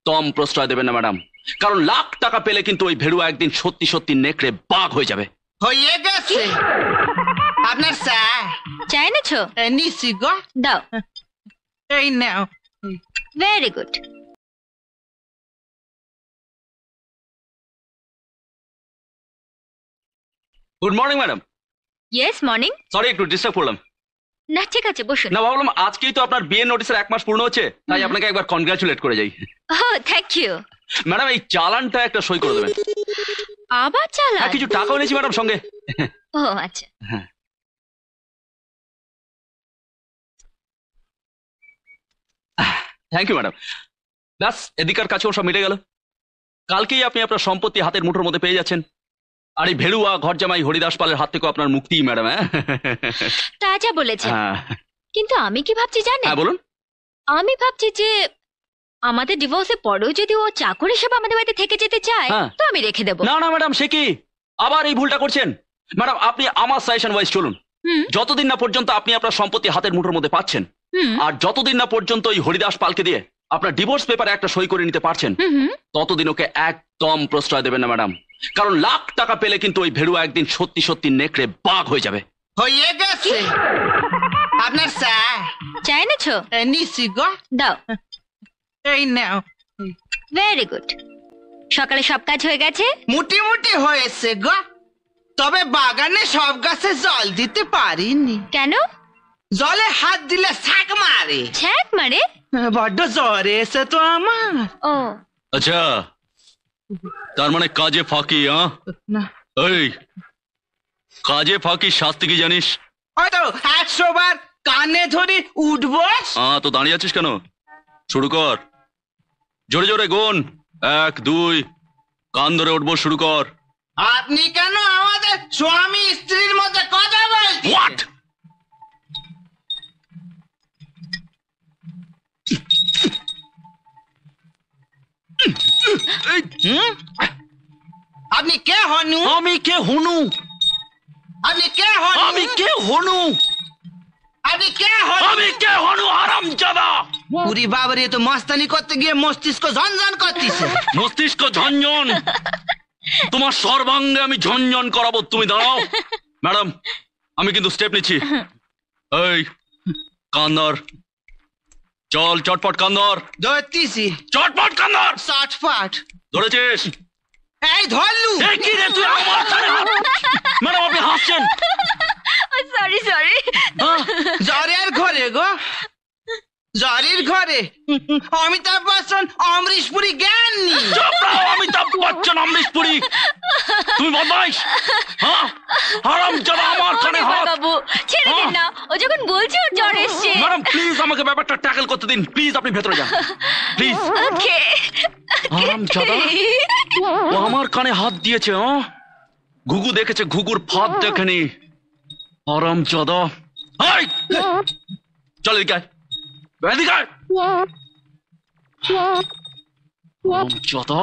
একদম প্রশ্রয় দেবেন না ম্যাডাম, কারণ লাখ টাকা পেলে কিন্তু ওই ভেড়ুয়া একদিন সত্যি সত্যি নেকড়ে বাঘ হয়ে যাবে। হয়ে গেছে। আপনার চা চা এনেছো? নিছি গো। দাও। এই নাও। Very good. Good morning madam. Yes morning. Sorry একটু ডিস্টার্ব করলাম। না ঠিক আছে বসুন। না ভাবলাম আজকেই তো আপনার বিয়ে নোটিসের 1 মাস পূর্ণ হচ্ছে, তাই আপনাকে একবার কনগ্রাচুলেট করে যাই। ও থ্যাংক ইউ। ম্যাডাম এই চালানটা একটা সই করে দেবেন। আবার চালান? কিছু টাকাও নিয়েছি ম্যাডাম সঙ্গে। ও আচ্ছা। Thank you madam. ব্যাস এদিকার কাছেও সব মিটে গেল। কালকেই আপনি আপনার সম্পত্তি হাতের মুঠোর মধ্যে পেয়ে যাচ্ছেন, আর এই ভেড়ুয়া ঘর জামাই হরিদাস পালের হাত থেকেও আপনার মুক্তি ম্যাডাম। তা যা বলেছেন, কিন্তু আমি কি ভাবছি জানেন? হ্যাঁ বলুন। আমি ভাবছি যে আমাদের ডিভোর্সের পরেও যদি ও চাকর হিসেবে আমাদের বাড়িতে থেকে যেতে চায় তো আমি রেখে দেবো। না না ম্যাডাম, সে কি আবার এই ভুলটা করছেন? ম্যাডাম আপনি আমার সাজেশন ওয়াইজ চলুন। যতদিন না পর্যন্ত আপনি আপনার সম্পত্তি হাতের মুঠোর মধ্যে পাচ্ছেন, আর যতদিন না পর্যন্ত ওই হরিদাস পালকে দিয়ে আপনার ডিভোর্স পেপারে একটা সই করে নিতে পারছেন, ততদিন ওকে একদম প্রশ্রয় দেবেন না ম্যাডাম, কারণ লাখ টাকা পেলে কিন্তু ওই ভেড়ুয়া একদিন সত্যি সত্যি নেকড়ে বাঘ হয়ে যাবে। হয়ে গেছে। আপনার চা চা এনেছো? নিছি গো। দাও। এই নাও। Very good. সকালে সব কাজ হয়ে গেছে? মুটি হয়েছে গো, তবে বাগানে সব গাছে জল দিতে পারিনি। কেন? জলে হাত দিলে ছাক মারে। ছ্যাঁক মারে? বড্ড জ্বর এসে তো আমার। ও আচ্ছা, তার মানে কাজে ফাঁকি? না, এই কাজে ফাঁকি শাস্তি কি জানিস? হয়তো 100 বার কানে ধরে উঠবো। তো দাঁড়িয়ে আছিস কেন? শুরু কর, জোরে জোরে গুন। 1 2 কান ধরে উঠবো, শুরু কর। আপনি কেন আমাদের স্বামী স্ত্রীর মধ্যে কথা বলছেন? আপনি কে হনু? আমি কে হনু? আপনি কে হনু? আমি কে হনু? আপনি কে হনু? আমি কে হনু হারামজাদা? পুরি বাবারে, তো মস্তানি করতে গিয়ে মস্তিষ্ক ঝনঝন করতেছে। মস্তিষ্ক ঝনঝন? তোমার সর্বাঙ্গে আমি ঝনঝন করাবো, তুমি দাঁড়াও। ম্যাডাম আমি কিন্তু স্টেপ নিচ্ছি। এই কান ধর, চল চটপট কান ধর। ধরতেছি। চটপট কান ধর। চটপট ধরেছিস? এই ধরলু। কি রে তুই আমার কানে হাত? ম্যাডাম আপনি হাসছেন। Sorry sorry. জ্বরের ঘরে গো, জ্বরের ঘরে অমিতাভ বচ্চন অমরিশ পুরী জ্ঞান নি। অমিতাভ বচ্চন অমরিশ পুরী? তুমি বদমাইশ। হারামজাদা আমার কানে হাত। বাবু ছেড়ে দিন না, ও যখন বলছে ওর জ্বর এসছে। ম্যাডাম প্লিজ আমাকে ব্যাপারটা ট্যাকল করতে দিন, প্লিজ আপনি ভেতরে যান প্লিজ। ওকে। হারামজাদা, ও আমার কানে হাত দিয়েছে। ঘুঘু দেখেছে, ঘুঘুর ফাঁদ দেখেনি। হারামজাদা। চল এদিকে আয়, এদিকে আয়। হারামজাদা,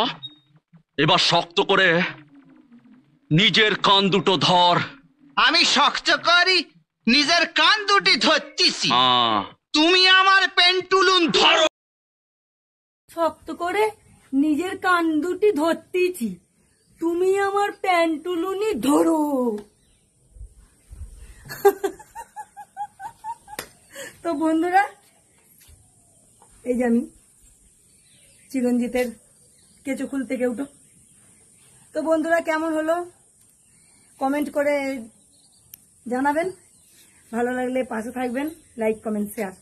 এবার শক্ত করে নিজের কান দুটো ধর। আমি শক্ত করি নিজের কান দুটি ধরতেছি, তুমি আমার পেন্টুলুন ধরো। শক্ত করে নিজের কান দুটি ধরতেছি, তুমি আমার প্যান্টুলুনি ধরো। তো বন্ধুরা, এই যে আমি চিরঞ্জিতের কেঁচো খুলতে কেউটো। তো বন্ধুরা কেমন হলো কমেন্ট করে জানাবেন, ভালো লাগলে পাশে থাকবেন, লাইক কমেন্ট শেয়ার।